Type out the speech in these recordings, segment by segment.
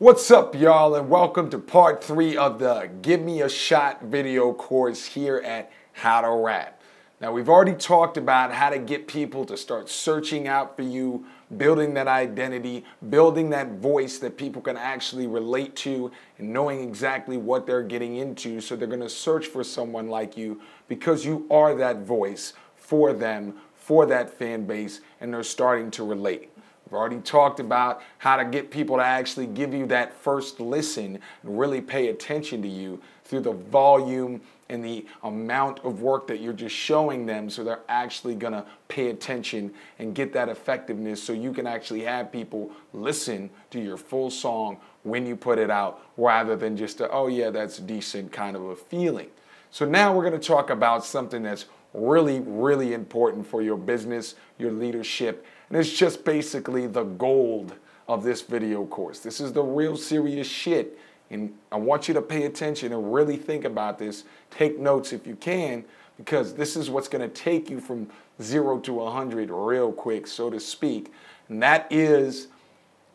What's up, y'all, and welcome to part 3 of the Give Me a Shot video course here at How to Rap. Now, we've already talked about how to get people to start searching out for you, building that identity, building that voice that people can actually relate to, and knowing exactly what they're getting into, so they're going to search for someone like you because you are that voice for them, for that fan base, and they're starting to relate. We've already talked about how to get people to actually give you that first listen and really pay attention to you through the volume and the amount of work that you're just showing them, so they're actually going to pay attention and get that effectiveness, so you can actually have people listen to your full song when you put it out, rather than just a, oh yeah, that's decent kind of a feeling. So now we're going to talk about something that's really, really important for your business, your leadership, and it's just basically the gold of this video course. This is the real serious shit, and I want you to pay attention and really think about this. Take notes if you can, because this is what's going to take you from 0 to 100 real quick, so to speak, and that is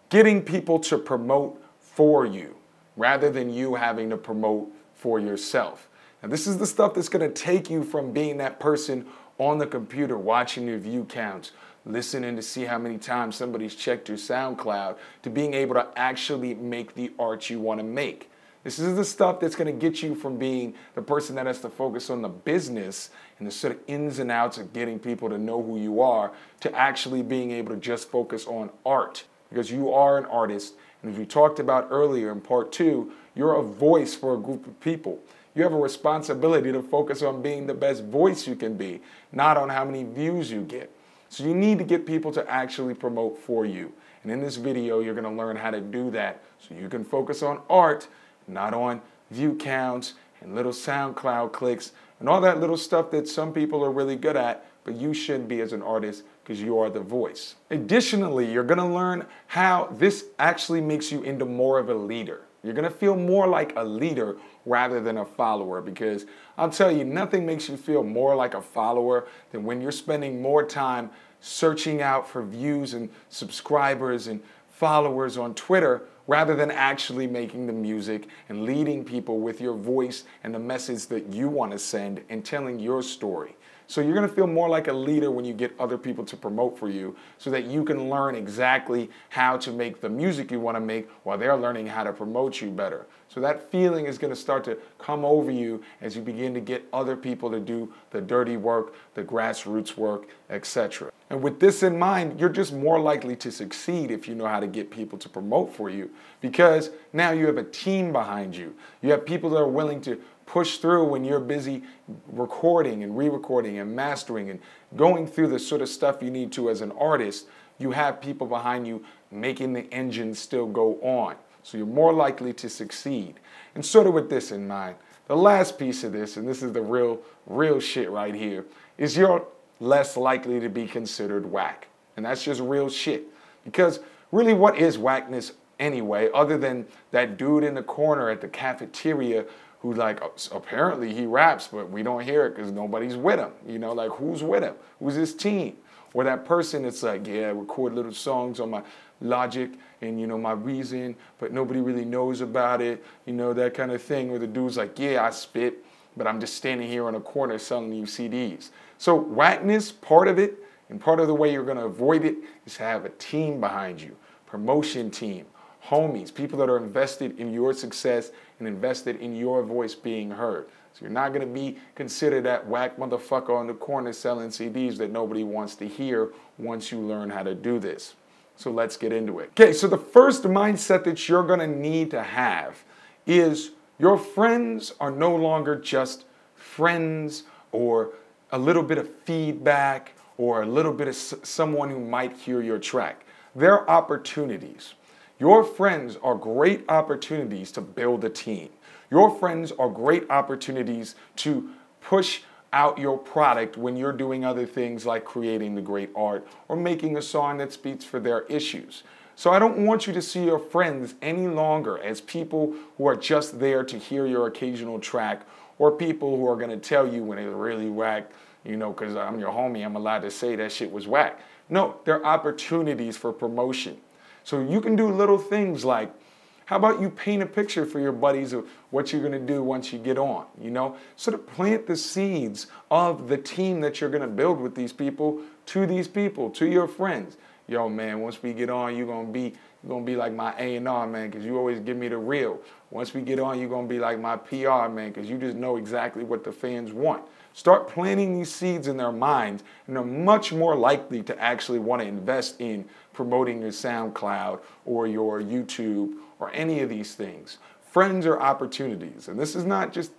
getting people to promote for you rather than you having to promote for yourself. Now, this is the stuff that's going to take you from being that person on the computer watching your view counts, listening to see how many times somebody's checked your SoundCloud, to being able to actually make the art you want to make. This is the stuff that's going to get you from being the person that has to focus on the business and the sort of ins and outs of getting people to know who you are, to actually being able to just focus on art, because you are an artist. And as we talked about earlier in part 2, you're a voice for a group of people. You have a responsibility to focus on being the best voice you can be, not on how many views you get. So you need to get people to actually promote for you. And in this video, you're going to learn how to do that so you can focus on art, not on view counts and little SoundCloud clicks and all that little stuff that some people are really good at, but you shouldn't be as an artist, because you are the voice. Additionally, you're going to learn how this actually makes you into more of a leader. You're going to feel more like a leader rather than a follower, because I'll tell you, nothing makes you feel more like a follower than when you're spending more time searching out for views and subscribers and followers on Twitter rather than actually making the music and leading people with your voice and the message that you want to send and telling your story. So you're going to feel more like a leader when you get other people to promote for you, so that you can learn exactly how to make the music you want to make while they're learning how to promote you better. So that feeling is going to start to come over you as you begin to get other people to do the dirty work, the grassroots work, etc. And with this in mind, you're just more likely to succeed if you know how to get people to promote for you, because now you have a team behind you. You have people that are willing to push through when you're busy recording and re-recording and mastering and going through the sort of stuff you need to as an artist. You have people behind you making the engine still go on. So you're more likely to succeed. And sort of with this in mind, the last piece of this, and this is the real shit right here, is you're less likely to be considered whack. And that's just real shit. Because really, what is whackness anyway, other than that dude in the corner at the cafeteria who, like, apparently he raps, but we don't hear it because nobody's with him. You know, like, who's with him? Who's his team? Or that person that's like, yeah, I record little songs on my Logic and, you know, my Reason, but nobody really knows about it, you know, that kind of thing. Or the dude's like, yeah, I spit, but I'm just standing here on a corner selling you CDs. So whackness, part of it, and part of the way you're going to avoid it, is to have a team behind you, promotion team, homies, people that are invested in your success and invested in your voice being heard. So you're not going to be considered that whack motherfucker on the corner selling CDs that nobody wants to hear once you learn how to do this. So let's get into it. Okay, so the first mindset that you're going to need to have is your friends are no longer just friends or a little bit of feedback or a little bit of someone who might hear your track. They're opportunities. Your friends are great opportunities to build a team. Your friends are great opportunities to push out your product when you're doing other things like creating the great art or making a song that speaks for their issues. So I don't want you to see your friends any longer as people who are just there to hear your occasional track, or people who are going to tell you when it's really whack, you know, because I'm your homie, I'm allowed to say that shit was whack. No, they're opportunities for promotion. So you can do little things like How about you paint a picture for your buddies of what you're going to do once you get on, you know? Sort of plant the seeds of the team that you're going to build with these people, to your friends. Yo, man, once we get on, you're going to be like my A&R, man, because you always give me the real. Once we get on, you're going to be like my PR, man, because you just know exactly what the fans want. Start planting these seeds in their minds, and they're much more likely to actually want to invest in promoting your SoundCloud or your YouTube or any of these things. Friends are opportunities. And this is not just,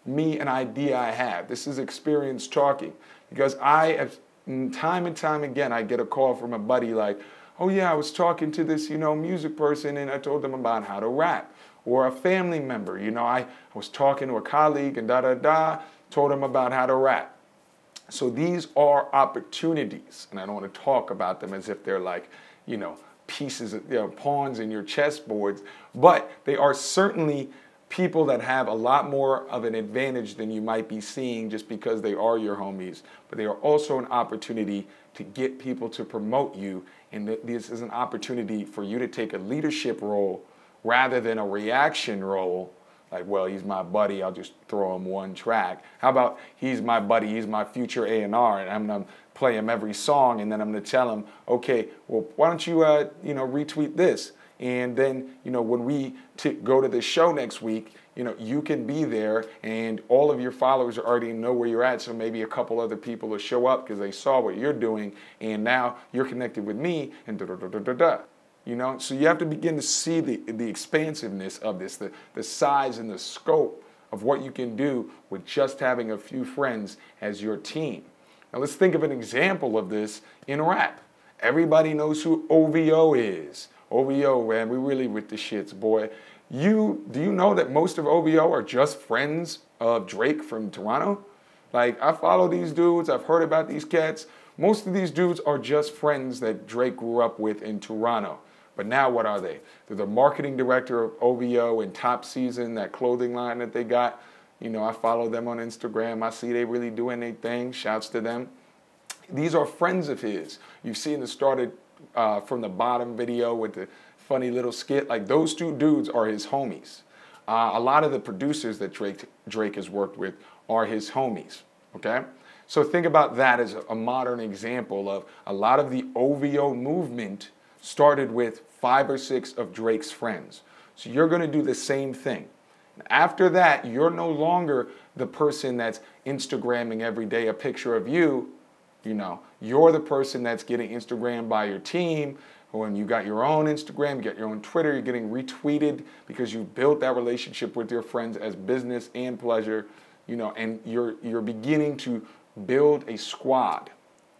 me, an idea I have. This is experience talking. Because I have, time and time again, I get a call from a buddy like, oh yeah, I was talking to this, music person and I told them about how to rap. Or a family member, I was talking to a colleague and told them about how to rap. So these are opportunities. And I don't want to talk about them as if they're like, pieces, pawns in your chessboards, but they are certainly people that have a lot more of an advantage than you might be seeing just because they are your homies. But they are also an opportunity to get people to promote you, and this is an opportunity for you to take a leadership role rather than a reaction role. Like, well, he's my buddy, I'll just throw him one track. How about he's my buddy, he's my future A&R, and I'm going to play him every song, and then I'm going to tell him, okay, well, why don't you, retweet this? And then, when we go to the show next week, you can be there, and all of your followers already know where you're at, so maybe a couple other people will show up because they saw what you're doing, and now you're connected with me, and da-da-da-da-da-da. So you have to begin to see the expansiveness of this, the size and the scope of what you can do with just having a few friends as your team. Now let's think of an example of this in rap. Everybody knows who OVO is. OVO, man, we really with the shits, boy. Do you know that most of OVO are just friends of Drake from Toronto? Like, I follow these dudes, I've heard about these cats. Most of these dudes are just friends that Drake grew up with in Toronto. But now what are they? They're the marketing director of OVO and Top Season, that clothing line that they got. I follow them on Instagram. I see they really doing their thing. Shouts to them. These are friends of his. You've seen the started from the bottom video with the funny little skit. Like, those two dudes are his homies. A lot of the producers that Drake has worked with are his homies, okay? So think about that as a modern example of a lot of the OVO movement started with 5 or 6 of Drake's friends. So you're going to do the same thing. After that, you're no longer the person that's Instagramming every day a picture of you. You're the person that's getting Instagrammed by your team. When you got your own Instagram, you got your own Twitter, you're getting retweeted because you built that relationship with your friends as business and pleasure, and you're beginning to build a squad,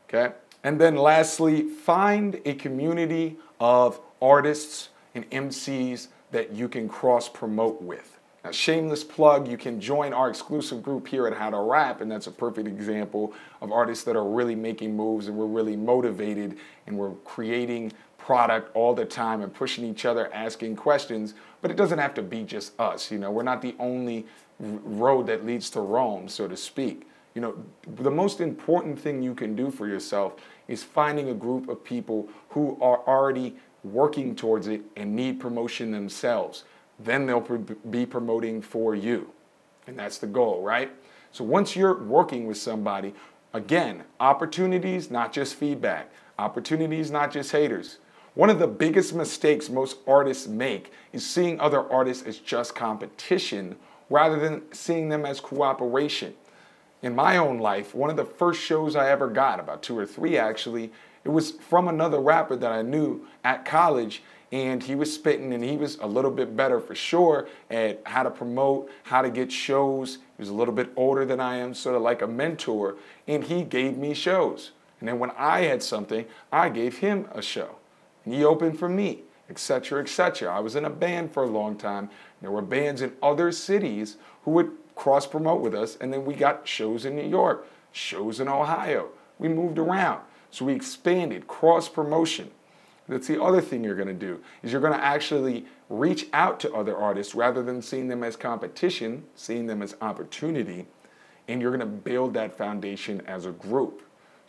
okay? And then lastly, find a community of artists and MCs that you can cross-promote with. Now, shameless plug, you can join our exclusive group here at How to Rap, and that's a perfect example of artists that are really making moves, and we're really motivated, and we're creating product all the time and pushing each other, asking questions, but it doesn't have to be just us. We're not the only road that leads to Rome, so to speak. The most important thing you can do for yourself is finding a group of people who are already working towards it and need promotion themselves. Then they'll be promoting for you. And that's the goal, right? So once you're working with somebody, again, opportunities, not just feedback. Opportunities, not just haters. One of the biggest mistakes most artists make is seeing other artists as just competition rather than seeing them as cooperation. In my own life, one of the first shows I ever got, about 2 or 3 actually, it was from another rapper that I knew at college, and he was spitting, and he was a little bit better for sure at how to promote, how to get shows. He was a little bit older than I am, sort of like a mentor, and he gave me shows. And then when I had something, I gave him a show. And he opened for me, etc., etc. I was in a band for a long time. There were bands in other cities who would cross-promote with us, and then we got shows in New York, shows in Ohio. We moved around. So we expanded, cross-promotion. That's the other thing you're going to do, is you're going to actually reach out to other artists rather than seeing them as competition, seeing them as opportunity, and you're going to build that foundation as a group.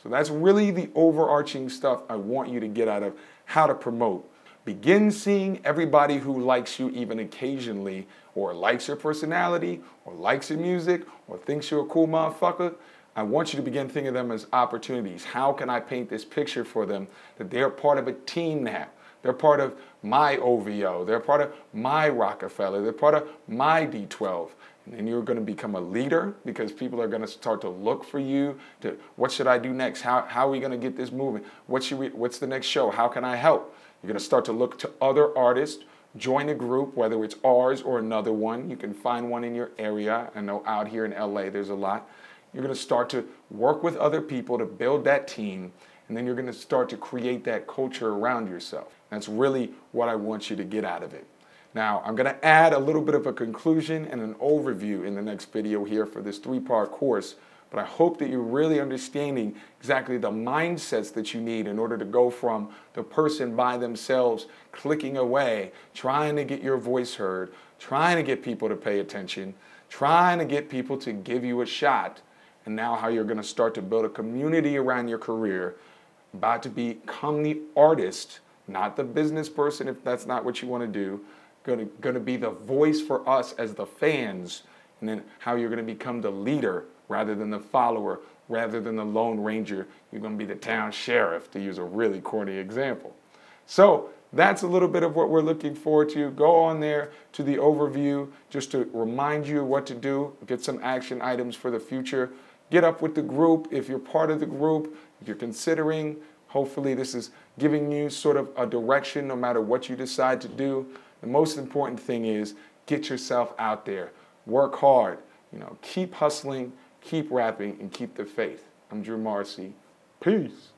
So that's really the overarching stuff I want you to get out of how to promote. begin seeing everybody who likes you even occasionally, or likes your personality, or likes your music, or thinks you're a cool motherfucker. I want you to begin thinking of them as opportunities. How can I paint this picture for them that they're part of a team now? They're part of my OVO. They're part of my Rockefeller. They're part of my D12. And then you're going to become a leader because people are going to start to look for you to, what should I do next? How are we going to get this moving? What's the next show? How can I help? You're going to start to look to other artists, join a group, whether it's ours or another one. You can find one in your area. I know out here in LA there's a lot. You're going to start to work with other people to build that team, and then you're going to start to create that culture around yourself. That's really what I want you to get out of it. Now, I'm going to add a little bit of a conclusion and an overview in the next video here for this 3-part course, but I hope that you're really understanding exactly the mindsets that you need in order to go from the person by themselves clicking away, trying to get your voice heard, trying to get people to pay attention, trying to get people to give you a shot, and now how you're going to start to build a community around your career, about to become the artist, not the business person if that's not what you want to do, going to be the voice for us as the fans, and then how you're going to become the leader rather than the follower, rather than the Lone Ranger. You're going to be the town sheriff, to use a really corny example. So that's a little bit of what we're looking forward to. Go on there to the overview just to remind you what to do, get some action items for the future. Get up with the group if you're part of the group, if you're considering. Hopefully this is giving you sort of a direction no matter what you decide to do. The most important thing is get yourself out there. Work hard. Keep hustling, keep rapping, and keep the faith. I'm Drew Marcy. Peace.